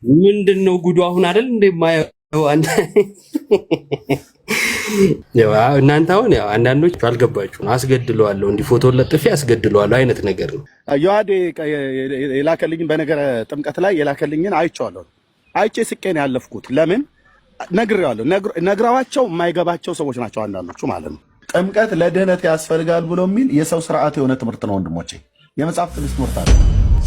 ምንድነው ጉዱ? አሁን አይደል እንደማየው አንተ ያው እናንተ አሁን ያው አንዳንዶች አልገባችሁ አስገድለዋለሁ እንዲህ ፎቶ ለጥፌ አስገድለዋለሁ አይነት ነገር ነው። ዮሐዴ የላከልኝ በነገረ ጥምቀት ላይ የላከልኝን አይቼዋለሁ። አይቼ ስቄ ነው ያለፍኩት። ለምን ነግሬዋለሁ። ነግራዋቸው የማይገባቸው ሰዎች ናቸው አንዳንዶቹ ማለት ነው። ጥምቀት ለድህነት ያስፈልጋል ብሎ የሚል የሰው ስርዓት የሆነ ትምህርት ነው ወንድሞቼ፣ የመጽሐፍ ቅዱስ ትምህርት አለ።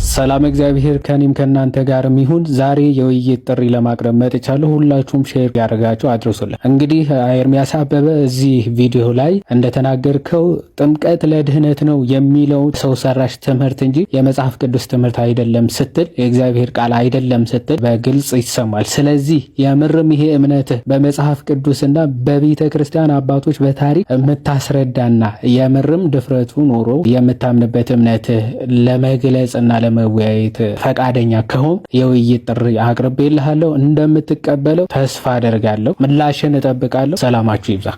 ሰላም እግዚአብሔር ከኔም ከእናንተ ጋርም ይሁን። ዛሬ የውይይት ጥሪ ለማቅረብ መጥቻለሁ። ሁላችሁም ሼር ያደርጋችሁ አድርሱልን። እንግዲህ ኤርሚያስ አበበ እዚህ ቪዲዮ ላይ እንደተናገርከው ጥምቀት ለድህነት ነው የሚለው ሰው ሰራሽ ትምህርት እንጂ የመጽሐፍ ቅዱስ ትምህርት አይደለም ስትል፣ የእግዚአብሔር ቃል አይደለም ስትል በግልጽ ይሰማል። ስለዚህ የምርም ይሄ እምነትህ በመጽሐፍ ቅዱስና በቤተ ክርስቲያን አባቶች በታሪክ የምታስረዳና የምርም ድፍረቱ ኖሮ የምታምንበት እምነትህ ለመግለጽና ለመወያየት ፈቃደኛ ከሆን የውይይት ጥሪ አቅርቤልሃለሁ። እንደምትቀበለው ተስፋ አደርጋለሁ። ምላሽን እጠብቃለሁ። ሰላማችሁ ይብዛ።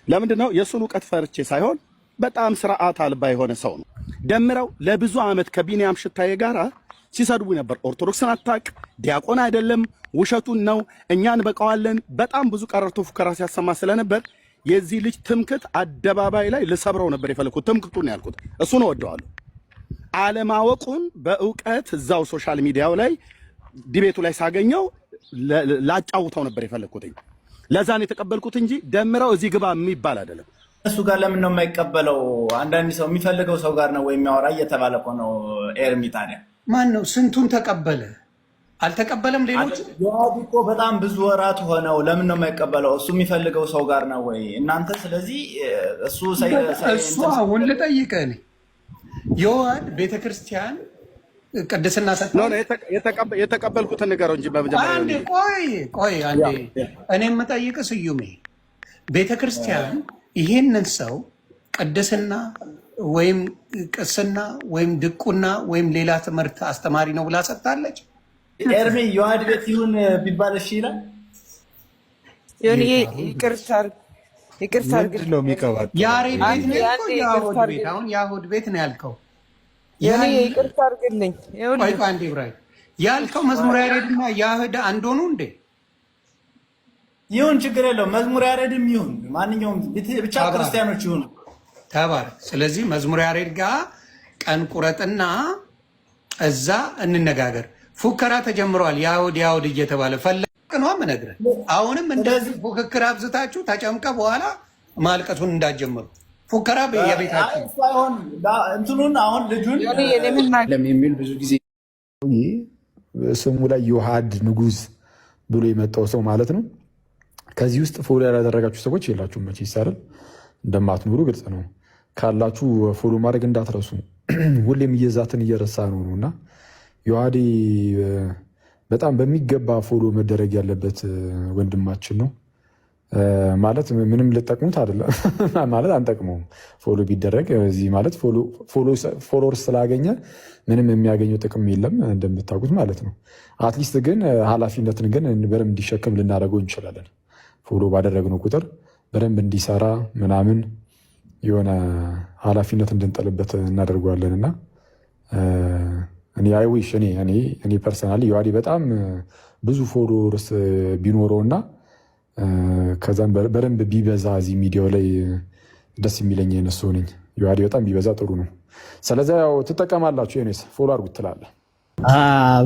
ለምንድነው የሱን ዕውቀት ፈርቼ ሳይሆን በጣም ስርዓት አልባ የሆነ ሰው ነው። ደምረው ለብዙ ዓመት ከቢኒያም ሽታዬ ጋር ሲሰድቡ ነበር። ኦርቶዶክስን አታቅ፣ ዲያቆን አይደለም፣ ውሸቱን ነው፣ እኛን በቀዋለን። በጣም ብዙ ቀረርቶ ፉከራ ሲያሰማ ስለነበር የዚህ ልጅ ትምክት አደባባይ ላይ ልሰብረው ነበር የፈለኩት። ትምክቱን ያልኩት እሱን እወደዋለሁ። አለማወቁን በእውቀት እዛው ሶሻል ሚዲያው ላይ ዲቤቱ ላይ ሳገኘው ላጫውተው ነበር የፈለኩት። ለዛን የተቀበልኩት እንጂ ደምረው እዚህ ግባ የሚባል አይደለም። እሱ ጋር ለምን ነው የማይቀበለው? አንዳንድ ሰው የሚፈልገው ሰው ጋር ነው ወይ የሚያወራ እየተባለ እኮ ነው። ኤርሚ ታዲያ ማን ነው? ስንቱን ተቀበለ? አልተቀበለም። ሌሎች እኮ በጣም ብዙ ወራት ሆነው። ለምን ነው የማይቀበለው? እሱ የሚፈልገው ሰው ጋር ነው ወይ እናንተ? ስለዚህ እሱ አሁን ልጠይቅህ እኔ ዮሐድ ቤተክርስቲያን ቅድስና የተቀበልኩትን ንገረው እንጂ በመጀመሪያ አንዴ ቆይ አንዴ እኔ የምጠይቅህ ስዩሜ፣ ቤተክርስቲያን ይሄንን ሰው ቅድስና ወይም ቅስና ወይም ድቁና ወይም ሌላ ትምህርት አስተማሪ ነው ብላ ሰጥታለች? ኤርሚ ዮሐድ ቤት ይሁን ቢባል እሺ ይላል? ይቅርታ ነው የሚቀባጥ ያሬድ ቤት ነው ያሁድ ቤት። አሁን ያሁድ ቤት ነው ያልከው። ይቅርታ አድርግልኝ። ቆይ አንዴ ብራይ ያልከው መዝሙር ያሬድና ያህድ አንድ ሆኑ እንዴ? ይሁን ችግር የለው። መዝሙር ያሬድም ይሁን ማንኛውም ብቻ ክርስቲያኖች ይሁን ተባረክ። ስለዚህ መዝሙር ያሬድ ጋር ቀን ቁረጥና እዛ እንነጋገር። ፉከራ ተጀምሯል። ያሁድ እየተባለ ፈለቅ ነው የምነግርህ። አሁንም እንደዚህ ፉክክር አብዝታችሁ ተጨምቀ በኋላ ማልቀሱን እንዳትጀምሩ። ፉከራ የቤታችሁ ሳይሆን እንትኑን አሁን ልጁን የሚል ብዙ ጊዜ ስሙ ላይ ዮሐድ ንጉስ ብሎ የመጣው ሰው ማለት ነው። ከዚህ ውስጥ ፎሎ ያላደረጋችሁ ሰዎች የላችሁም መቼ ይሳረል እንደማትኖሩ ግልጽ ነው። ካላችሁ ፎሎ ማድረግ እንዳትረሱ። ሁሌም እየዛትን እየረሳ ነው እና ዮሐዴ በጣም በሚገባ ፎሎ መደረግ ያለበት ወንድማችን ነው። ማለት ምንም ልጠቅሙት አይደለም ማለት አንጠቅመውም። ፎሎ ቢደረግ እዚህ ማለት ፎሎወርስ ስላገኘ ምንም የሚያገኘው ጥቅም የለም እንደምታውቁት ማለት ነው። አትሊስት ግን ኃላፊነትን ግን በደንብ እንዲሸከም ልናደርገው እንችላለን። ፎሎ ባደረግነው ቁጥር በደንብ እንዲሰራ ምናምን የሆነ ኃላፊነት እንድንጠልበት እናደርገዋለን እና እኔ አይዊሽ እኔ ፐርሰናሊ ዮሐዴ በጣም ብዙ ፎሎወርስ ቢኖረውና ከዛም በደንብ ቢበዛ እዚህ ሚዲያው ላይ ደስ የሚለኝ የነሱ ነኝ። ዮሐዴ በጣም ቢበዛ ጥሩ ነው። ስለዚህ ያው ትጠቀማላችሁ። የኔስ ፎሎ አድርጉት ትላለህ።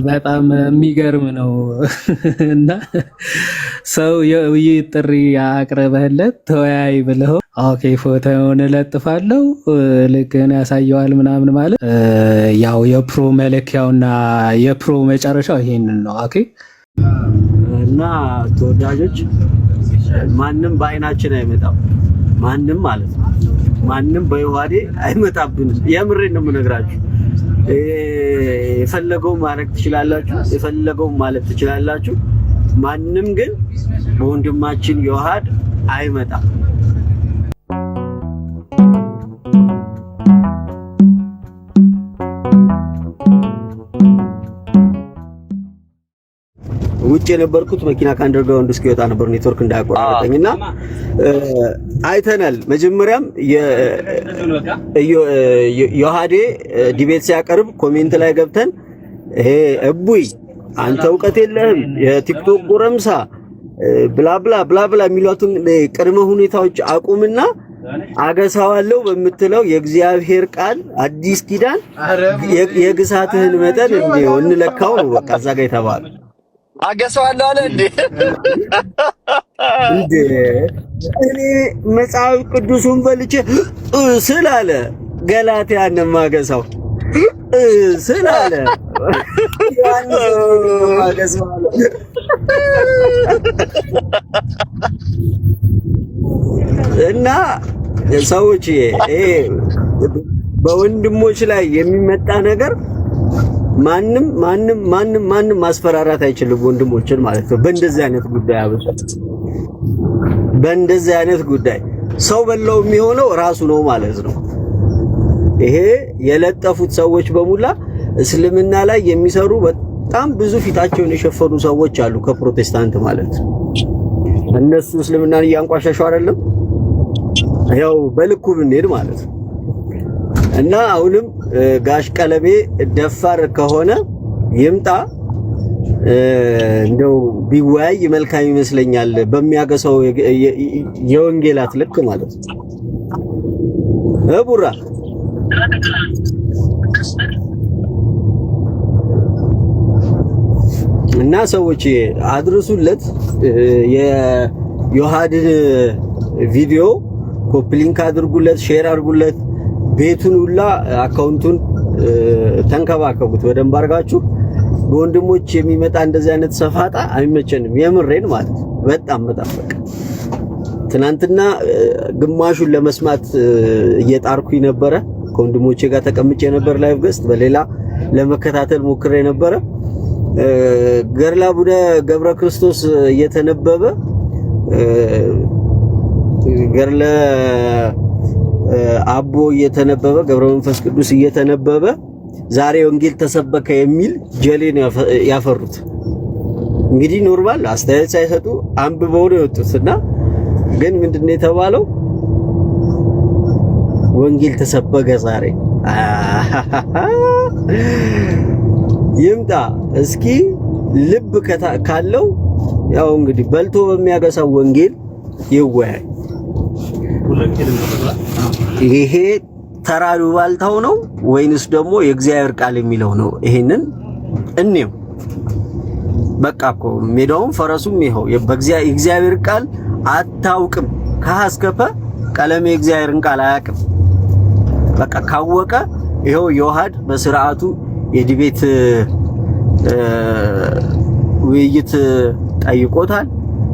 በጣም የሚገርም ነው እና ሰው የውይይት ጥሪ አቅርበህለት ተወያይ ብለው ኦኬ ፎቶውን እለጥፋለሁ ልክህን ያሳየዋል ምናምን ማለት ያው የፕሮ መለኪያውና የፕሮ መጨረሻው ይሄንን ነው። ኦኬ እና ተወዳጆች ማንም በአይናችን አይመጣም። ማንም ማለት ነው ማንም በዮሐዴ አይመጣብንም። የምሬን ነው የምነግራችሁ። የፈለገው ማድረግ ትችላላችሁ፣ የፈለገው ማለት ትችላላችሁ። ማንም ግን በወንድማችን ዮሐድ አይመጣም። ውጭ የነበርኩት መኪና ከአንደርግራውንድ እስኪወጣ ነበር ኔትወርክ እንዳያቆራረጠኝና አይተናል። መጀመሪያም ዮሐዴ ዲቤት ሲያቀርብ ኮሜንት ላይ ገብተን ይሄ እቡይ አንተ እውቀት የለህም የቲክቶክ ጎረምሳ ብላብላ ብላብላ የሚሏትን ቅድመ ሁኔታዎች አቁምና አገሳዋለሁ በምትለው የእግዚአብሔር ቃል አዲስ ኪዳን የግሳትህን መጠን እንለካው ነው። በቃ እዛ ጋር የተባለው አገሳዋለሁ አለ እንዴ? እኔ መጽሐፍ ቅዱሱን በልቼ ስላለ ገላትያን ማገሳው ስላለ እና ሰዎች በወንድሞች ላይ የሚመጣ ነገር ማንም ማስፈራራት አይችልም ወንድሞችን ማለት ነው። በእንደዚህ አይነት ጉዳይ በእንደዚህ አይነት ጉዳይ ሰው በለው የሚሆነው ራሱ ነው ማለት ነው። ይሄ የለጠፉት ሰዎች በሙላ እስልምና ላይ የሚሰሩ በጣም ብዙ ፊታቸውን የሸፈኑ ሰዎች አሉ ከፕሮቴስታንት ማለት ነው። እነሱ እስልምናን እያንቋሻሹ አይደለም ያው በልኩ ብንሄድ ማለት ነው። እና አሁንም ጋሽ ቀለሜ ደፋር ከሆነ ይምጣ እንደው ቢወያይ መልካም ይመስለኛል። በሚያገሰው የወንጌላት ልክ ማለት ነው። ቡራ እና ሰዎች አድርሱለት የዮሐድን ቪዲዮ ኮፒ ሊንክ አድርጉለት፣ ሼር አድርጉለት። ቤቱን ሁላ አካውንቱን ተንከባከቡት በደንብ አድርጋችሁ። በወንድሞች የሚመጣ እንደዚህ አይነት ሰፋጣ አይመቸንም። የምሬን ማለት በጣም በቃ ትናንትና ግማሹን ለመስማት እየጣርኩኝ ነበረ። ከወንድሞቼ ጋር ተቀምጬ ነበር ላይቭ ገስት በሌላ ለመከታተል ሞክሬ ነበረ። ገድለ አቡነ ገብረ ክርስቶስ እየተነበበ ገድለ አቦ እየተነበበ ገብረ መንፈስ ቅዱስ እየተነበበ ዛሬ ወንጌል ተሰበከ የሚል ጀሌን ያፈሩት። እንግዲህ ኖርማል አስተያየት ሳይሰጡ አንብበው ነው የወጡትና ግን ምንድነው የተባለው? ወንጌል ተሰበከ ዛሬ። ይምጣ እስኪ ልብ ካለው ያው እንግዲህ በልቶ በሚያገሳው ወንጌል ይወያይ። ይሄ ተራሩ ባልታው ነው ወይንስ ደግሞ የእግዚአብሔር ቃል የሚለው ነው? ይሄንን እንየው። በቃ እኮ ሜዳውም ፈረሱም ይሄው የእግዚአብሔር ቃል አታውቅም ከሐስከፈ ቀለሜ የእግዚአብሔርን ቃል አያውቅም። በቃ ካወቀ ይሄው ዮሐድ በስርዓቱ የዲቤት ውይይት ጠይቆታል።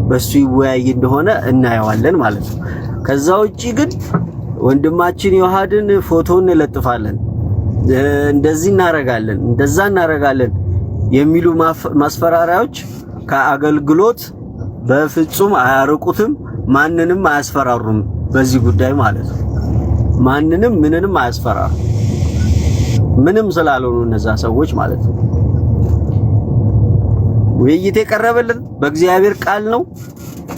በሱ ይወያይ እንደሆነ እናየዋለን ማለት ነው። ከዛ ውጪ ግን ወንድማችን ዮሐድን ፎቶ እንለጥፋለን፣ እንደዚህ እናረጋለን፣ እንደዛ እናረጋለን የሚሉ ማስፈራሪያዎች ከአገልግሎት በፍጹም አያርቁትም። ማንንም አያስፈራሩም በዚህ ጉዳይ ማለት ነው። ማንንም ምንንም አያስፈራሩ ምንም ስላልሆኑ እነዛ ሰዎች ማለት ነው። ውይይት የቀረበልን በእግዚአብሔር ቃል ነው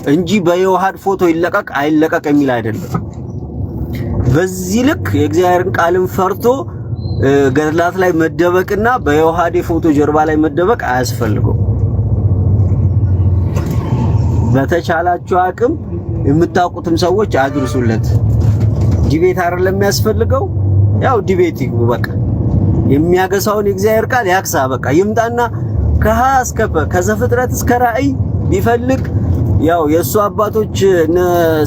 እንጂ በዮሐድ ፎቶ ይለቀቅ አይለቀቅ የሚል አይደለም። በዚህ ልክ የእግዚአብሔርን ቃልን ፈርቶ ገድላት ላይ መደበቅና በዮሐድ ፎቶ ጀርባ ላይ መደበቅ አያስፈልገው። በተቻላችሁ አቅም የምታውቁትም ሰዎች አድርሱለት። ዲቤት አይደለም የሚያስፈልገው፣ ያው ዲቤት ይግቡ። በቃ የሚያገሳውን የእግዚአብሔር ቃል ያክሳ። በቃ ይምጣና ከሀ እስከ ፐ ከዘፍጥረት እስከ ራእይ ቢፈልግ ያው የሱ አባቶች እነ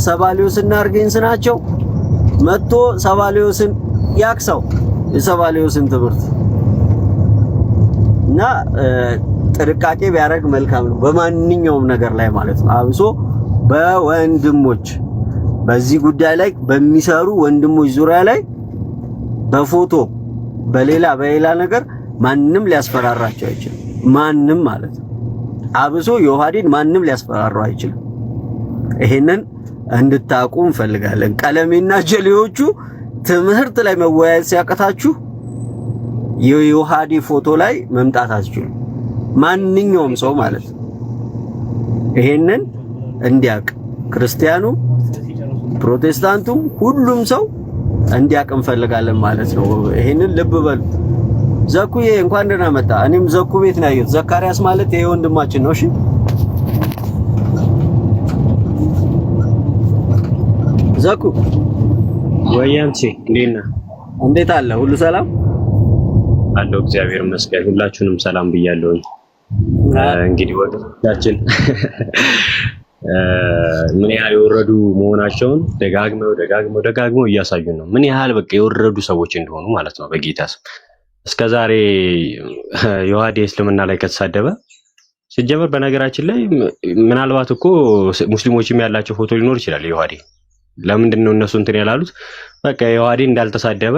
ሰባሊዮስና አርጌንስ ናቸው። መጥቶ ሰባሊዮስን ያክሳው የሰባሊዮስን ትምህርት እና ጥንቃቄ ቢያደርግ መልካም ነው በማንኛውም ነገር ላይ ማለት ነው። አብሶ በወንድሞች በዚህ ጉዳይ ላይ በሚሰሩ ወንድሞች ዙሪያ ላይ በፎቶ በሌላ ነገር ማንም ሊያስፈራራቸው አይችልም። ማንም ማለት ነው። አብሶ ዮሐድን ማንም ሊያስፈራራው አይችልም። ይሄንን እንድታቁ እንፈልጋለን። ቀለሜና ጀሌዎቹ ትምህርት ላይ መወያየት ሲያቀታችሁ የዮሐድ ፎቶ ላይ መምጣት አትችሉም። ማንኛውም ሰው ማለት ነው። ይሄንን እንዲያቅ ክርስቲያኑ፣ ፕሮቴስታንቱም ሁሉም ሰው እንዲያቅ እንፈልጋለን ማለት ነው። ይሄንን ልብ በሉ። ዘኩዬ እንኳን ደህና መጣ። እኔም ዘኩ ቤት ነው ያየሁት። ዘካሪያስ ማለት ይሄ ወንድማችን ነው። እሺ ዘኩ ወያንቺ እንዴት ነህ? እንዴት አለ? ሁሉ ሰላም አለው? እግዚአብሔር ይመስገን። ሁላችሁንም ሰላም ብያለሁኝ። እንግዲህ ወገኖቻችን ምን ያህል የወረዱ መሆናቸውን ደጋግመው እያሳዩን ነው። ምን ያህል በቃ የወረዱ ሰዎች እንደሆኑ ማለት ነው በጌታ ስም። እስከዛሬ ዮሐዴ እስልምና ላይ ከተሳደበ ሲጀመር በነገራችን ላይ ምናልባት እኮ ሙስሊሞችም ያላቸው ፎቶ ሊኖር ይችላል። ዮሐዴ ለምንድን ነው እነሱ እንትን ያላሉት? በቃ ዮሐዴ እንዳልተሳደበ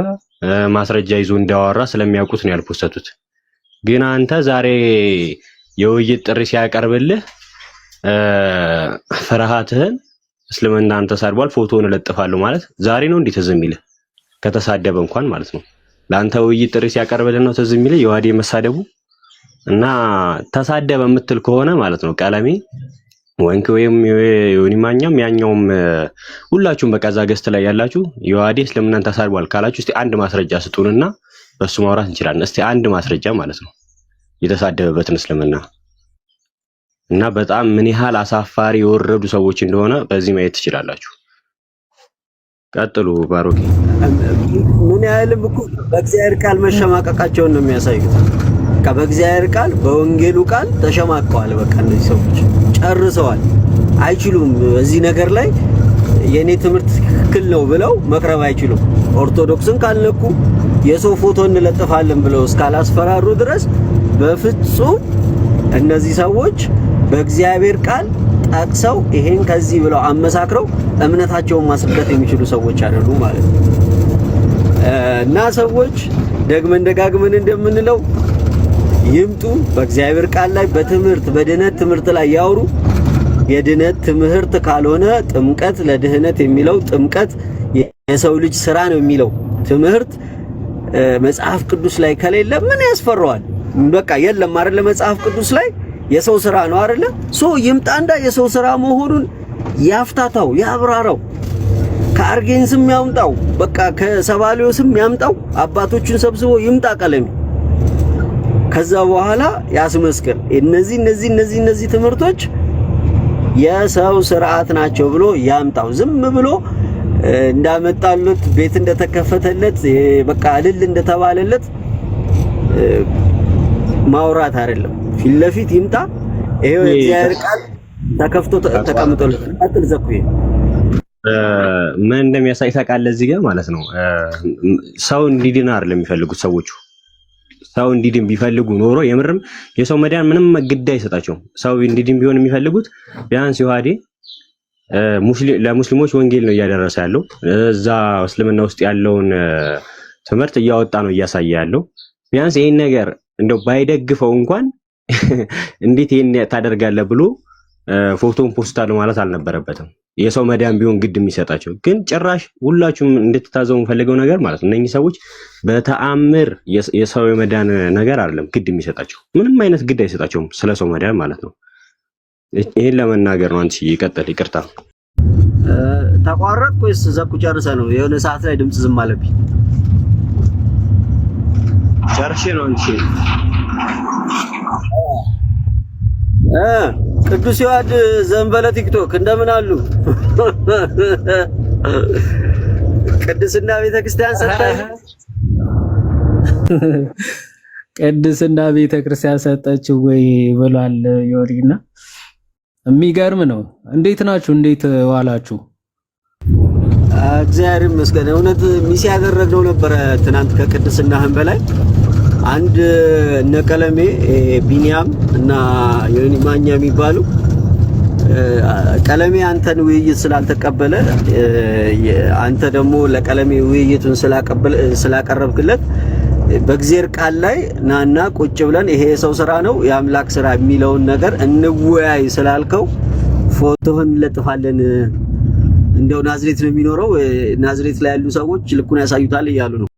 ማስረጃ ይዞ እንዳወራ ስለሚያውቁት ነው ያልፖስተቱት። ግን አንተ ዛሬ የውይይት ጥሪ ሲያቀርብልህ ፍርሃትህን እስልምናን ተሳድቧል ፎቶውን እለጥፋለሁ ማለት ዛሬ ነው እንዴ ትዝ የሚልህ? ከተሳደበ እንኳን ማለት ነው። ለአንተ ውይይት ጥሪ ሲያቀርብልህ ነው ትዝ የሚልህ ዮሐዴ መሳደቡ? እና ተሳደበ የምትል ከሆነ ማለት ነው ቀለሜ ወንክ ወይም ዮኒ ማኛም ያኛውም ሁላችሁም በቃ እዛ ገስት ላይ ያላችሁ ዮሐዴ እስልምናን ተሳድቧል ካላችሁ እስቲ አንድ ማስረጃ ስጡንና በሱ ማውራት እንችላለን። እስቲ አንድ ማስረጃ ማለት ነው የተሳደበበትን እስልምና እና በጣም ምን ያህል አሳፋሪ የወረዱ ሰዎች እንደሆነ በዚህ ማየት ትችላላችሁ። ቀጥሉ ባሮኬ። ምን ያህልም እኮ በእግዚአብሔር ቃል መሸማቀቃቸውን ነው የሚያሳዩት። በእግዚአብሔር ቃል በወንጌሉ ቃል ተሸማቀዋል። በቃ እነዚህ ሰዎች ጨርሰዋል፣ አይችሉም። እዚህ ነገር ላይ የኔ ትምህርት ትክክል ነው ብለው መቅረብ አይችሉም። ኦርቶዶክስን ካልነኩ የሰው ፎቶ እንለጥፋለን ብለው እስካላስፈራሩ ድረስ በፍጹም እነዚህ ሰዎች በእግዚአብሔር ቃል ጠቅሰው ይሄን ከዚህ ብለው አመሳክረው እምነታቸውን ማስረዳት የሚችሉ ሰዎች አይደሉ ማለት ነው። እና ሰዎች ደጋግመን እንደምንለው ይምጡ፣ በእግዚአብሔር ቃል ላይ በትምህርት በድህነት ትምህርት ላይ ያወሩ። የድህነት ትምህርት ካልሆነ ጥምቀት ለድህነት የሚለው ጥምቀት የሰው ልጅ ስራ ነው የሚለው ትምህርት መጽሐፍ ቅዱስ ላይ ከሌለ ምን ያስፈራዋል? በቃ የለም አይደለ? መጽሐፍ ቅዱስ ላይ የሰው ስራ ነው አይደለ? ይምጣንዳ የሰው ስራ መሆኑን ያፍታታው፣ ያብራራው፣ ከአርጌንስም ያምጣው፣ በቃ ከሰባሊዮስም ያምጣው፣ አባቶቹን ሰብስቦ ይምጣ ቀለሜ። ከዛ በኋላ ያስመስክር እነዚህ ትምህርቶች የሰው ስርዓት ናቸው ብሎ ያምጣው። ዝም ብሎ እንዳመጣሉት ቤት እንደተከፈተለት በቃ እልል እንደተባለለት ማውራት አይደለም። ፊት ለፊት ይምጣ። ይሄው የእግዚአብሔር ቃል ተከፍቶ ተቀምጦለት አጥል ዘኩዬ ምን እንደሚያሳይ ታውቃለህ? እዚህ ጋር ማለት ነው ሰው እንዲድን አይደለም የሚፈልጉት ሰዎቹ። ሰው እንዲድን ቢፈልጉ ኖሮ የምርም የሰው መዳን ምንም ግድ አይሰጣቸውም። ሰው እንዲድን ቢሆን የሚፈልጉት ቢያንስ ዮሐዴ ለሙስሊሞች ወንጌል ነው እያደረሰ ያለው። እዛ እስልምና ውስጥ ያለውን ትምህርት እያወጣ ነው እያሳየ ያለው። ቢያንስ ይሄን ነገር እንደው ባይደግፈው እንኳን እንዴት ይሄን ታደርጋለህ ብሎ ፎቶን ፖስታል ማለት አልነበረበትም። የሰው መዳን ቢሆን ግድ የሚሰጣቸው ግን ጭራሽ ሁላችሁም እንድትታዘቡ ፈልገው ነገር ማለት ነው እነኚህ ሰዎች በተአምር የሰው የመዳን ነገር አይደለም ግድ የሚሰጣቸው። ምንም አይነት ግድ አይሰጣቸውም ስለ ሰው መዳን ማለት ነው። ይሄን ለመናገር ነው። አንቺ ይቀጥል። ይቅርታ ተቋረጥ ወይስ ዘኩ ጨርሰህ ነው? የሆነ ሰዓት ላይ ድምጽ ዝም አለብኝ። ጨርሼ ነው አንቺ ቅዱስ ዮሐድ ዘንበለ ቲክቶክ እንደምን አሉ? ቅድስና ቤተክርስቲያን ሰጠኝ። ቅድስና ቤተክርስቲያን ሰጠችው ወይ ብሏል ዮሪና። የሚገርም ነው። እንዴት ናችሁ? እንዴት ዋላችሁ? እግዚአብሔር ይመስገን። እውነት ሚስ ያደረግነው ነበረ ትናንት ከቅድስናህም በላይ አንድ እነ ቀለሜ ቢኒያም እና ዮኒ ማኛ የሚባሉ ቀለሜ አንተን ውይይት ስላልተቀበለ አንተ ደግሞ ለቀለሜ ውይይቱን ስላቀረብክለት በእግዚአብሔር ቃል ላይ ናና ቁጭ ብለን ይሄ የሰው ስራ ነው የአምላክ ስራ የሚለውን ነገር እንወያይ ስላልከው ፎቶህን እንለጥፋለን። እንደው ናዝሬት ነው የሚኖረው፣ ናዝሬት ላይ ያሉ ሰዎች ልኩን ያሳዩታል እያሉ ነው።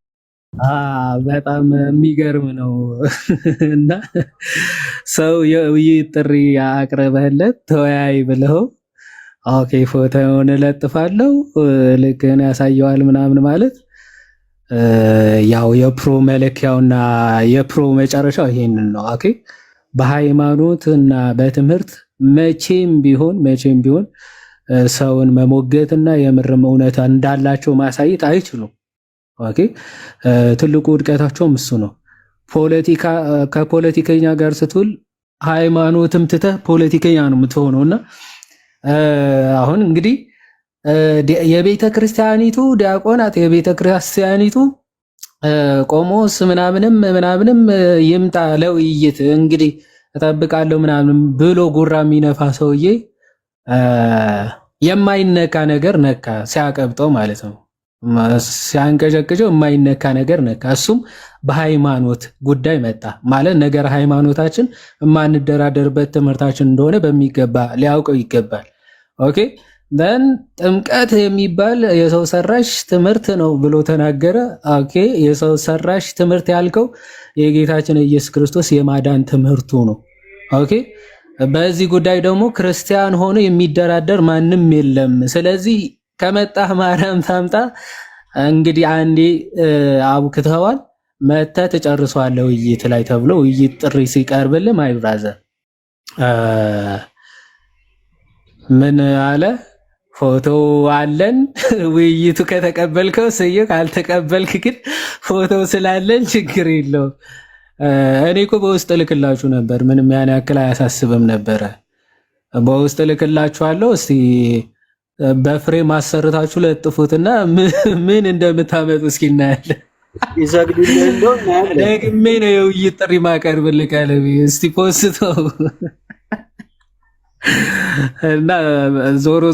በጣም የሚገርም ነው። እና ሰው የውይይት ጥሪ አቅርበህለት ተወያይ ብለው ኦኬ ፎቶውን እለጥፋለሁ ልክህን ያሳየዋል ምናምን ማለት ያው የፕሮ መለኪያውና የፕሮ መጨረሻው ይሄንን ነው። ኦኬ በሃይማኖትና በትምህርት መቼም ቢሆን ሰውን መሞገትና የምርም እውነታ እንዳላቸው ማሳየት አይችሉም። ኦኬ ትልቁ ውድቀታቸውም እሱ ነው። ከፖለቲከኛ ጋር ስትውል ሃይማኖትም ትተህ ፖለቲከኛ ነው የምትሆነውና አሁን እንግዲህ የቤተ ክርስቲያኒቱ ዲያቆናት የቤተ ክርስቲያኒቱ ቆሞስ ምናምንም ይምጣ ለውይይት እንግዲህ እጠብቃለሁ ምናምን ብሎ ጉራ የሚነፋ ሰውዬ የማይነካ ነገር ነካ፣ ሲያቀብጠው ማለት ነው። ሲያንቀጨቅጨው የማይነካ ነገር ነካ። እሱም በሃይማኖት ጉዳይ መጣ ማለት ነገር ሃይማኖታችን የማንደራደርበት ትምህርታችን እንደሆነ በሚገባ ሊያውቀው ይገባል። ኦኬ ደን ጥምቀት የሚባል የሰው ሰራሽ ትምህርት ነው ብሎ ተናገረ። ኦኬ የሰው ሰራሽ ትምህርት ያልከው የጌታችን ኢየሱስ ክርስቶስ የማዳን ትምህርቱ ነው። ኦኬ በዚህ ጉዳይ ደግሞ ክርስቲያን ሆኖ የሚደራደር ማንም የለም። ስለዚህ ከመጣህ ማርያም ታምጣ። እንግዲህ አንዴ አቡክተዋል መተህ ትጨርሷለህ ውይይት ላይ ተብሎ ውይይት ጥሪ ሲቀርብልህ ማይ ብራዘር ምን አለ? ፎቶ አለን ውይይቱ ከተቀበልከው ሰየው፣ ካልተቀበልክ ግን ፎቶ ስላለን ችግር የለውም። እኔ እኮ በውስጥ ልክላችሁ ነበር፣ ምንም ያን ያክል አያሳስብም ነበረ። በውስጥ ልክላችኋለሁ። እስቲ በፍሬም አሰርታችሁ ለጥፉትና ምን እንደምታመጡ እስኪ እናያለን። ይሰግዱልህ እንደው እናያለን። ደግሜ ነው የውይይት ጥሪ ማቀርብልህ ቀለቤ። እስቲ ፖስተው እና ዞሮ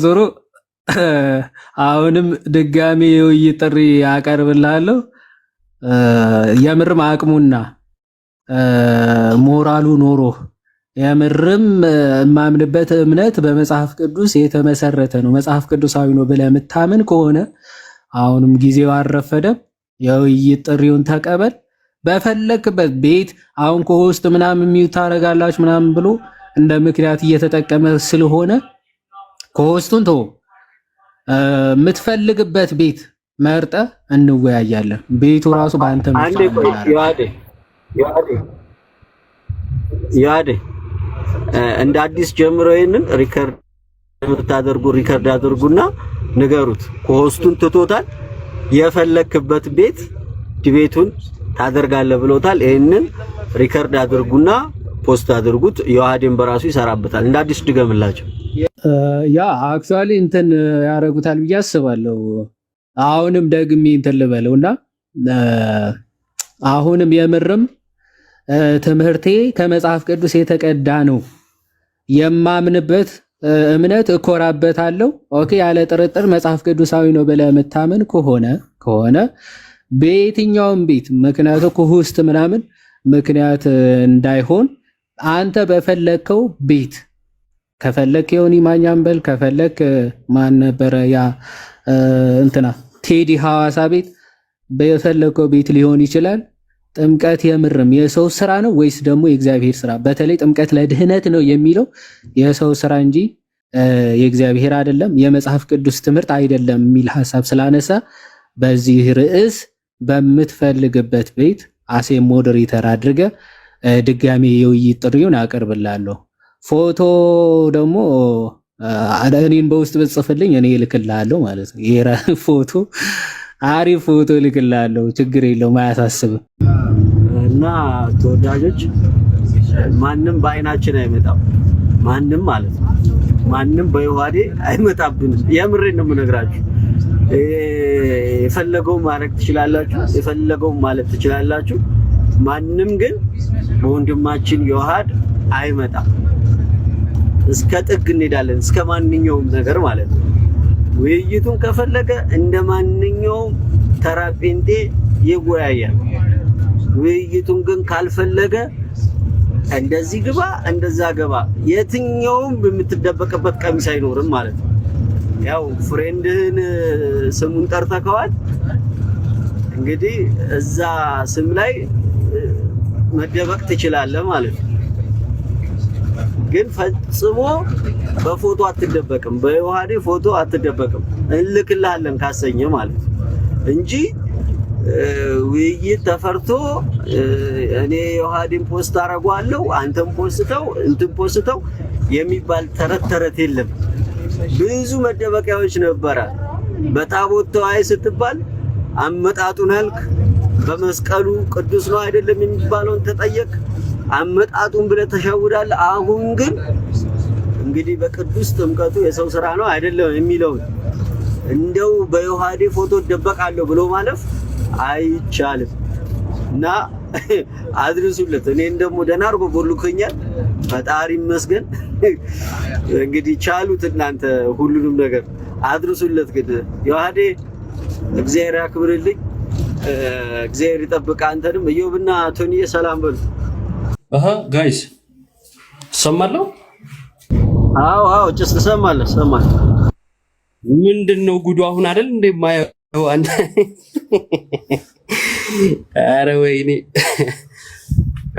አሁንም ድጋሚ የውይይት ጥሪ አቀርብልሃለሁ። የምርም አቅሙና ሞራሉ ኖሮ የምርም የማምንበት እምነት በመጽሐፍ ቅዱስ የተመሰረተ ነው፣ መጽሐፍ ቅዱሳዊ ነው ብለህ የምታምን ከሆነ አሁንም ጊዜው አልረፈደም። የውይይት ጥሪውን ተቀበል። በፈለክበት ቤት አሁን ከውስጥ ምናምን የሚዩ ታረጋላችሁ ምናምን ብሎ እንደ ምክንያት እየተጠቀመ ስለሆነ ከውስጡን ተው፣ የምትፈልግበት ቤት መርጠ እንወያያለን። ቤቱ ራሱ በአንተ ያደ እንደ አዲስ ጀምሮ ይሄንን ሪከርድ ሪከርድ አድርጉና ንገሩት። ከሆስቱን ትቶታል። የፈለክበት ቤት ዲቤቱን ታደርጋለህ ብሎታል። ይሄንን ሪከርድ አድርጉና ፖስት አድርጉት። የዋህዴን በራሱ ይሰራበታል። እንደ አዲስ ድገምላቸው። ያ አክቹአሊ እንትን ያደርጉታል ብዬ አስባለሁ። አሁንም ደግሜ እንትን ልበለውና አሁንም የምርም ትምህርቴ ከመጽሐፍ ቅዱስ የተቀዳ ነው የማምንበት እምነት እኮራበታለሁ። ኦኬ ያለ ጥርጥር መጽሐፍ ቅዱሳዊ ነው ብለህ የምታምን ከሆነ በየትኛውም ቤት ምክንያቱ ከውስጥ ምናምን ምክንያት እንዳይሆን አንተ በፈለከው ቤት ከፈለክ የሆኒ ማኛም በል ከፈለክ ማን ነበረ ያ እንትና ቴዲ ሐዋሳ ቤት በፈለከው ቤት ሊሆን ይችላል። ጥምቀት የምርም የሰው ስራ ነው ወይስ ደግሞ የእግዚአብሔር ስራ? በተለይ ጥምቀት ለድህነት ነው የሚለው የሰው ስራ እንጂ የእግዚአብሔር አይደለም፣ የመጽሐፍ ቅዱስ ትምህርት አይደለም የሚል ሐሳብ ስላነሳ በዚህ ርዕስ በምትፈልግበት ቤት አሴ ሞዴሬተር አድርገ ድጋሚ የውይይት ጥሪውን አቀርብላለሁ። ፎቶ ደግሞ እኔን በውስጥ ብጽፍልኝ እኔ እልክልሃለሁ ማለት ነው። ይሄ ፎቶ አሪፍ ፎቶ እልክልሃለሁ፣ ችግር የለውም፣ አያሳስብም። እና ተወዳጆች ማንም በአይናችን አይመጣም፣ ማንም ማለት ነው። ማንም በይዋዴ አይመጣብንም። የምሬን ነው የምነግራችሁ። የፈለገው ማድረግ ትችላላችሁ፣ የፈለገው ማለት ትችላላችሁ። ማንም ግን በወንድማችን የዋሃድ አይመጣም። እስከ ጥግ እንሄዳለን፣ እስከ ማንኛውም ነገር ማለት ነው። ውይይቱን ከፈለገ እንደ ማንኛውም ተራ ጴንጤ ይወያያል። ውይይቱን ግን ካልፈለገ እንደዚህ ግባ እንደዛ ገባ፣ የትኛውም የምትደበቅበት ቀሚስ አይኖርም ማለት ነው። ያው ፍሬንድህን ስሙን ጠርተከዋል እንግዲህ እዛ ስም ላይ መደበቅ ትችላለህ ማለት ነው። ግን ፈጽሞ በፎቶ አትደበቅም፣ በዮሐዴ ፎቶ አትደበቅም። እንልክልሃለን ካሰኘ ማለት ነው እንጂ ውይይት ተፈርቶ እኔ ዮሐዴን ፖስት አደርገዋለሁ አንተም ፖስተው እንትን ፖስተው የሚባል ተረት የለም። ብዙ መደበቂያዎች ነበረ። በታቦት ተዋይ ስትባል አመጣጡን አልክ። በመስቀሉ ቅዱስ ነው አይደለም የሚባለውን ተጠየቅ። አመጣጡን ብለህ ተሸውዳለህ። አሁን ግን እንግዲህ በቅዱስ ጥምቀቱ የሰው ስራ ነው አይደለም የሚለውን እንደው በዮሐዴ ፎቶ ደበቃለሁ ብሎ ማለፍ አይቻልም እና አድርሱለት። እኔን ደግሞ ደህና አድርጎ ቦልኮኛል፣ ፈጣሪ ይመስገን። እንግዲህ ቻሉት እናንተ ሁሉንም ነገር አድርሱለት። ግን ዮሐዴ እግዚአብሔር ያክብርልኝ፣ እግዚአብሔር ይጠብቅ አንተንም። እዮብና ቶኒዬ ሰላም በሉ። ጋይስ ሰማለሁ። አዎ ጭስ ሰማለሁ። ምንድነው ጉዱ አሁን አይደል እንዴ ማየው አንተ? ኧረ ወይኔ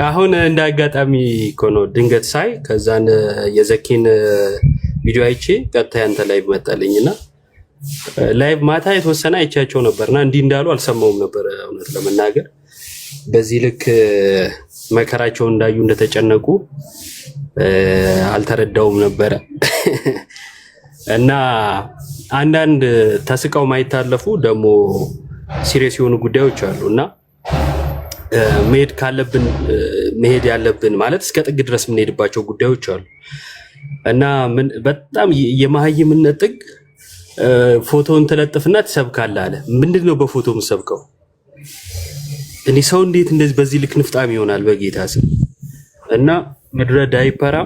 አሁን እንደ አጋጣሚ እኮ ነው ድንገት ሳይ ከዛን የዘኪን ቪዲዮ አይቼ ቀጥታ ያንተ ላይቭ መጣልኝና ላይቭ ማታ የተወሰነ አይቻቸው ነበርና እንዲህ እንዳሉ አልሰማውም ነበር እውነት ለመናገር በዚህ ልክ መከራቸውን እንዳዩ እንደተጨነቁ አልተረዳውም ነበር። እና አንዳንድ ተስቀው ማይታለፉ ደግሞ ሲሪየስ የሆኑ ጉዳዮች አሉና መሄድ ካለብን መሄድ ያለብን ማለት እስከ ጥግ ድረስ የምንሄድባቸው ጉዳዮች አሉ እና በጣም የማህይምነት ጥግ ፎቶን ተለጥፍና ትሰብካለህ አለ። ምንድነው በፎቶ የምሰብከው? እኔ ሰው እንዴት እንደዚህ በዚህ ልክ ንፍጣም ይሆናል? በጌታ ስም እና ምድረ ዳይፐራ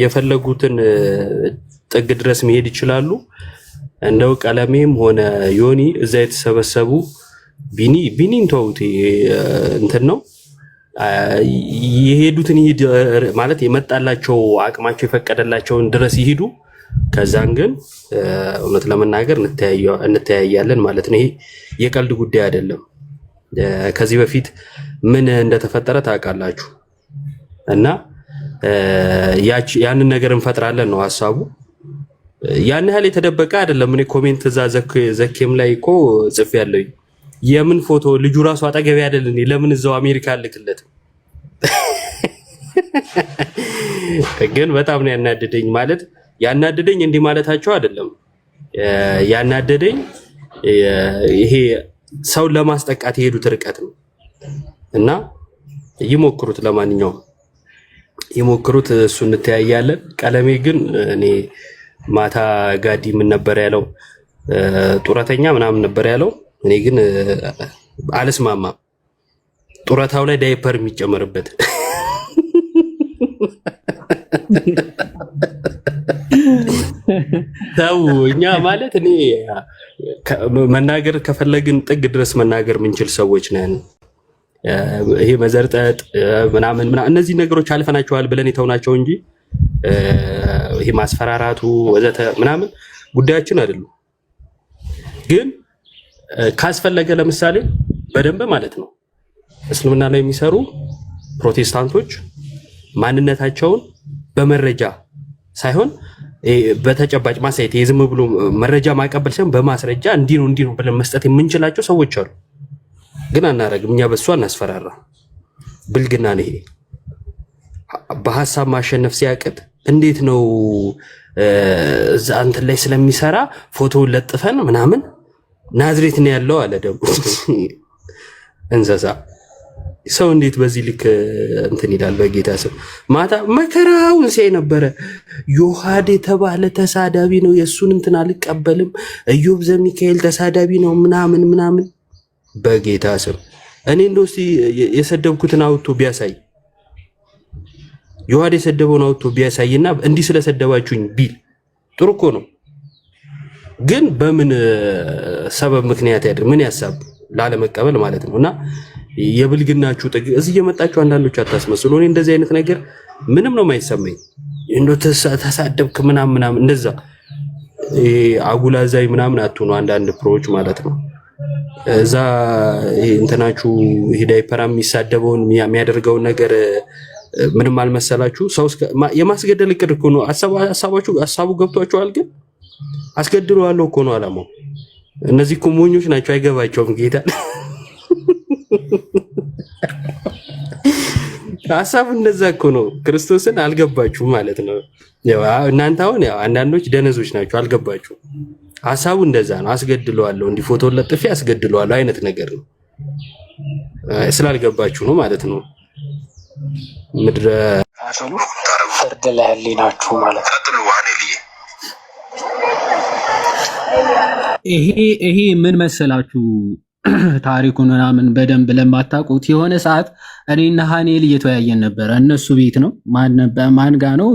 የፈለጉትን ጥግ ድረስ መሄድ ይችላሉ። እንደው ቀለሜም ሆነ ዮኒ እዛ የተሰበሰቡ ቢኒን ተውት እንትን ነው የሄዱትን ይሄድ ማለት የመጣላቸው አቅማቸው የፈቀደላቸውን ድረስ ይሄዱ። ከዛን ግን እውነት ለመናገር እንተያያለን ማለት ነው። ይሄ የቀልድ ጉዳይ አይደለም። ከዚህ በፊት ምን እንደተፈጠረ ታውቃላችሁ እና ያንን ነገር እንፈጥራለን ነው ሐሳቡ። ያን ያህል የተደበቀ አይደለም። እኔ ኮሜንት እዛ ዘኬም ላይ እኮ ጽፌያለሁ። የምን ፎቶ ልጁ ራሱ አጠገቤ አይደለም። ለምን እዛው አሜሪካ ልክለት? ግን በጣም ነው ያናደደኝ። ማለት ያናደደኝ እንዲህ ማለታቸው አይደለም። ያናደደኝ ይሄ ሰውን ለማስጠቃት የሄዱት ርቀት ነው እና ይሞክሩት፣ ለማንኛውም ይሞክሩት። እሱ እንተያያለን። ቀለሜ ግን እኔ ማታ ጋዲ ምን ነበር ያለው? ጡረተኛ ምናምን ነበር ያለው። እኔ ግን አልስማማም። ጡረታው ላይ ዳይፐር የሚጨመርበት ታው እኛ ማለት እኔ መናገር ከፈለግን ጥግ ድረስ መናገር ምንችል ሰዎች ነን። ይሄ መዘርጠጥ ምናምን እነዚህ ነገሮች አልፈናቸዋል ብለን የተውናቸው እንጂ ይሄ ማስፈራራቱ ወዘተ ምናምን ጉዳያችን አይደሉም። ግን ካስፈለገ ለምሳሌ በደንብ ማለት ነው እስልምና ላይ የሚሰሩ ፕሮቴስታንቶች ማንነታቸውን በመረጃ ሳይሆን በተጨባጭ ማሳየት የዝም ብሎ መረጃ ማቀበል ሳይሆን በማስረጃ እንዲህ ነው ብለን መስጠት የምንችላቸው ሰዎች አሉ። ግን አናረግም። እኛ በሷ እናስፈራራ። ብልግና ነው ይሄ። በሐሳብ ማሸነፍ ሲያቅት እንዴት ነው እዛ እንትን ላይ ስለሚሰራ ፎቶውን ለጥፈን ምናምን ናዝሬት ነው ያለው አለ። ደግሞ እንዘዛ ሰው እንዴት በዚህ ልክ እንትን ይላል? በጌታ ስም ማታ መከራውን ሲያይ ነበረ። ዮሐዴ የተባለ ተሳዳቢ ነው፣ የእሱን እንትን አልቀበልም። ኢዮብ ዘሚካኤል ተሳዳቢ ነው ምናምን። በጌታ ስም እኔ እንደው እስቲ የሰደብኩትን አውጥቶ ቢያሳይ፣ ዮሐዴ የሰደበውን አውጥቶ ቢያሳይና እንዲህ ስለሰደባችሁኝ ቢል ጥሩ እኮ ነው። ግን በምን ሰበብ ምክንያት ያድር? ምን ያሳብ ላለመቀበል ማለት ነው። እና የብልግናችሁ ጥግ እዚህ እየመጣችሁ አንዳንዶች አታስመስሉ። እኔ እንደዚህ አይነት ነገር ምንም ነው የማይሰማኝ። እንዶ ተሳደብክ ምናምን እንደዛ አጉላዛይ ምናምን አትሆኑ አንዳንድ ፕሮዎች ማለት ነው። እዛ እንትናችሁ ዳይፐራ የሚሳደበውን የሚያደርገውን ነገር ምንም አልመሰላችሁ። ሰው የማስገደል እቅድ እኮ ነው ሐሳቡ ገብቷችኋል። ግን አስገድለዋለሁ እኮ ነው አላማው። እነዚህ እኮ ሞኞች ናቸው፣ አይገባቸውም ጌታ ሐሳቡ እንደዛ እኮ ነው። ክርስቶስን አልገባችሁም ማለት ነው። ያው እናንተ አሁን ያው አንዳንዶች ደነዞች ናቸው፣ አልገባችሁም። ሐሳቡ እንደዛ ነው። አስገድለዋለሁ፣ እንዲህ ፎቶ ለጥፌ አስገድለዋለሁ አይነት ነገር ነው። ስላልገባችሁ ነው ማለት ነው። ምድረ ፍርድ ለህሊናችሁ ማለት ነው። ይሄ ምን መሰላችሁ? ታሪኩን ምናምን በደንብ ለማታውቁት የሆነ ሰዓት እኔና ሃኔል እየተወያየን ነበረ። እነሱ ቤት ነው ማን ጋ ነው?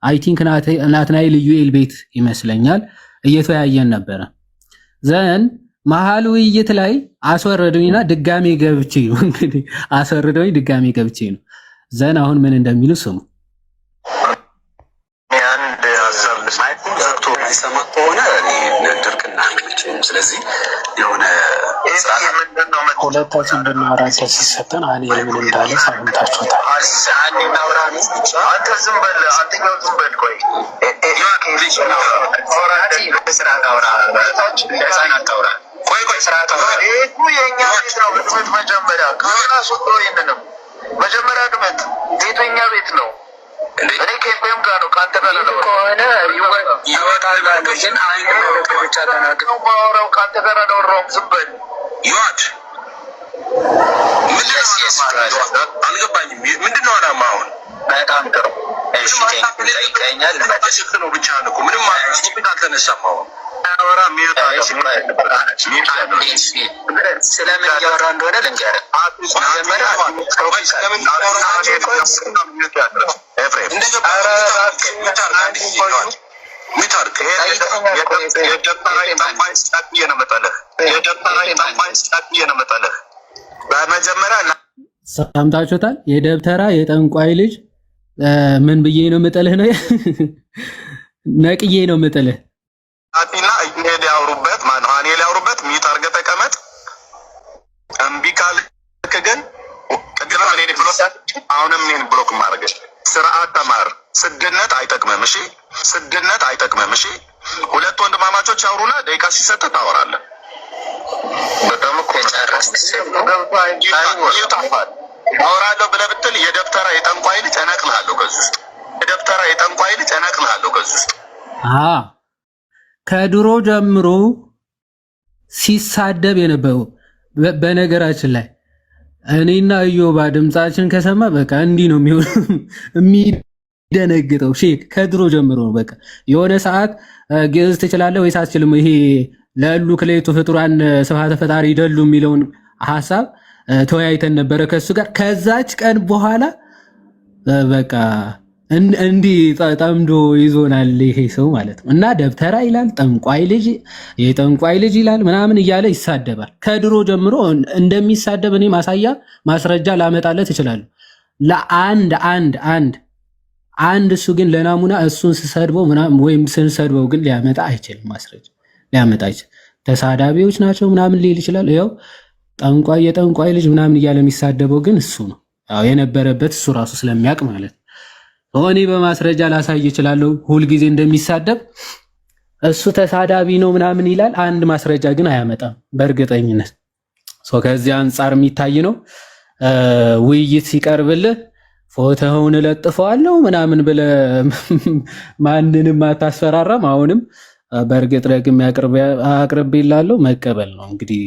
አይ ቲንክ ናትናኤል ዩኤል ቤት ይመስለኛል። እየተወያየን ነበረ። ዘን መሀል ውይይት ላይ አስወረዱኝና ድጋሜ ገብቼ ነው እንግዲህ አስወረዱኝ፣ ድጋሜ ገብቼ ነው። ዘን አሁን ምን እንደሚሉ ስሙ። ከሆነ ድርቅና ስለዚህ የሆነ ሁለታችን ብናወራ ሲሰጠን ሃኔል ምን እንዳለ ሰምታችሁታል። አንተ ዝም በል፣ አንተኛው ዝም በል። ቆይ የእኛ ቤት ነው። ግምት መጀመሪያ መጀመሪያ ግምት ቤቱ የእኛ ቤት ነው። እኔ ከኤፍኤም ጋር ነው ከአንተ ጋር ነው ከሆነ ይወጣል። ግን አንድ ነገር ብቻ ተናግረው ማውራው ከአንተ ጋር አላወራሁም። ዝም በል ይዋት አልገባኝም። ምንድን ነው አላማ? አሁን በጣም ጥሩ እሺ፣ ይቀኛል ለማሽክ ነው ብቻ ነው። ምንም አልተነሳም። ስለምን እያወራ እንደሆነ ልንገርህ። ሰምታችሁታል? የደብተራ የጠንቋይ ልጅ ምን ብዬ ነው የምጥልህ ነው ነቅዬ ነው የምጥልህ። አቲና እኔ ያወሩበት ማነው? ሃኔል ያወሩበት ሚት አድርገህ ተቀመጥ። እምቢ ካልክ ግን ቅድም እኔን ብሎክ አሁንም እኔን ብሎክ ማድረግ። ስርዓት ተማር። ስግነት አይጠቅምም። እሺ፣ ስግነት አይጠቅምም። እሺ፣ ሁለት ወንድማማቾች ያወሩና ደቂቃ ሲሰጥ ታወራለህ። በጣም እኮ አወራለሁ ብለህ ብትል የደብተራ የጠንቋይ ልጅ እነቅልሃለሁ ከዚህ ውስጥ። የደብተራ የጠንቋይ ልጅ እነቅልሃለሁ ከዚህ ውስጥ። ከድሮ ጀምሮ ሲሳደብ የነበረው በነገራችን ላይ እኔና እዮባ ድምጻችን ከሰማ በቃ እንዲህ ነው የሚደነግጠው። ሼክ ከድሮ ጀምሮ ነው። በቃ የሆነ ሰዓት ግዕዝ ትችላለህ ወይስ አትችልም፣ ይሄ ለሉ ክሌቱ ፍጡራን ስብሐተ ፈጣሪ ይደሉ የሚለውን ሐሳብ ተወያይተን ነበረ ከሱ ጋር። ከዛች ቀን በኋላ በቃ እንዲህ ጠምዶ ይዞናል ይሄ ሰው ማለት ነው። እና ደብተራ ይላል፣ ጠንቋይ ልጅ፣ የጠንቋይ ልጅ ይላል ምናምን እያለ ይሳደባል። ከድሮ ጀምሮ እንደሚሳደብ እኔ ማስረጃ ላመጣለት እችላለሁ። ለአንድ እሱ ግን ለናሙና እሱን ስሰድበው ምናምን ወይም ስንሰድበው ግን ሊያመጣ አይችልም። ማስረጃ ሊያመጣ አይችልም። ተሳዳቢዎች ናቸው ምናምን ሊል ይችላል። ያው ጠንቋይ የጠንቋይ ልጅ ምናምን እያለ የሚሳደበው ግን እሱ ነው። ያው የነበረበት እሱ ራሱ ስለሚያውቅ ማለት ነው። እኔ በማስረጃ ላሳይ እችላለሁ ሁልጊዜ እንደሚሳደብ። እሱ ተሳዳቢ ነው ምናምን ይላል፣ አንድ ማስረጃ ግን አያመጣም በእርግጠኝነት። ከዚህ አንጻር የሚታይ ነው። ውይይት ሲቀርብልህ ፎቶውን እለጥፈዋለሁ ምናምን ብለህ ማንንም አታስፈራራም። አሁንም በእርግጥ ደግሜ አቅርቤላለሁ፣ መቀበል ነው እንግዲህ።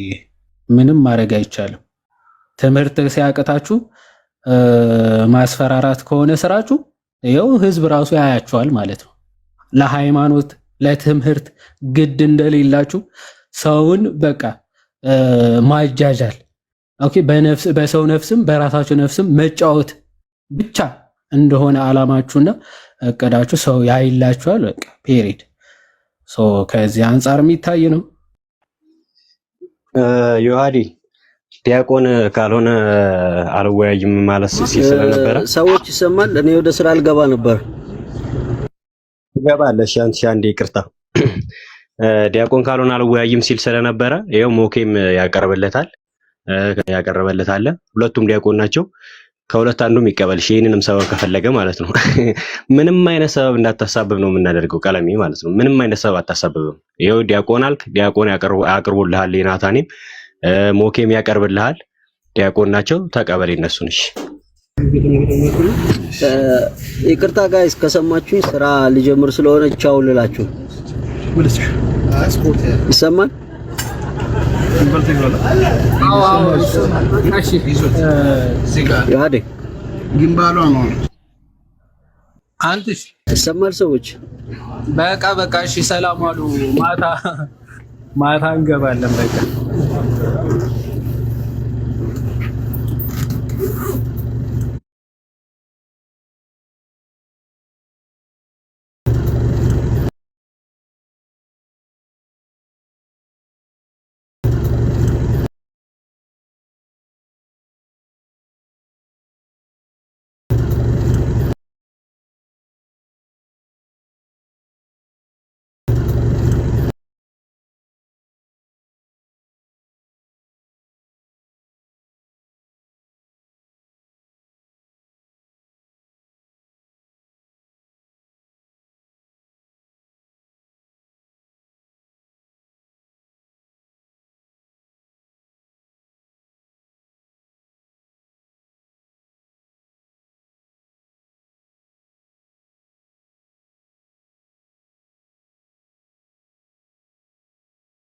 ምንም ማድረግ አይቻልም። ትምህርት ሲያቅታችሁ ማስፈራራት ከሆነ ስራችሁ ይኸው ህዝብ ራሱ ያያቸዋል ማለት ነው። ለሃይማኖት ለትምህርት ግድ እንደሌላችሁ ሰውን በቃ ማጃጃል፣ ኦኬ፣ በሰው ነፍስም በራሳችሁ ነፍስም መጫወት ብቻ እንደሆነ አላማችሁና እቅዳችሁ ሰው ያይላችኋል። በቃ ፔሪድ። ከዚህ አንጻር የሚታይ ነው። ዮሐዲ ዲያቆን ካልሆነ አልወያይም ማለት ሲል ስለነበረ ሰዎች ይሰማል። እኔ ወደ ስራ አልገባ ነበር። ትገባለሽ አንዴ ይቅርታ። ዲያቆን ካልሆነ አልወያይም ሲል ስለነበረ ይኸው ሞኬም ያቀርበለታል። ሁለቱም ዲያቆን ናቸው። ከሁለት አንዱም ይቀበልሽ። ይሄንንም ሰበብ ከፈለገ ማለት ነው። ምንም አይነት ሰበብ እንዳታሳብብ ነው የምናደርገው። ቀለሜ ማለት ነው። ምንም አይነት ሰበብ አታሳብብም። ይኸው ዲያቆን አልክ፣ ዲያቆን ያቀርቡልሃል። ዮናታንም ሞኬም ያቀርብልሃል። ዲያቆን ናቸው። ተቀበል እነሱን። እሺ ይቅርታ ጋይስ ከሰማችሁኝ ስራ ልጀምር ስለሆነ ቻው ልላችሁ። ይሰማል? አንተስ ይሰማል? ሰዎች በቃ እሺ፣ ሰላም አሉ። ማታ እንገባለን በቃ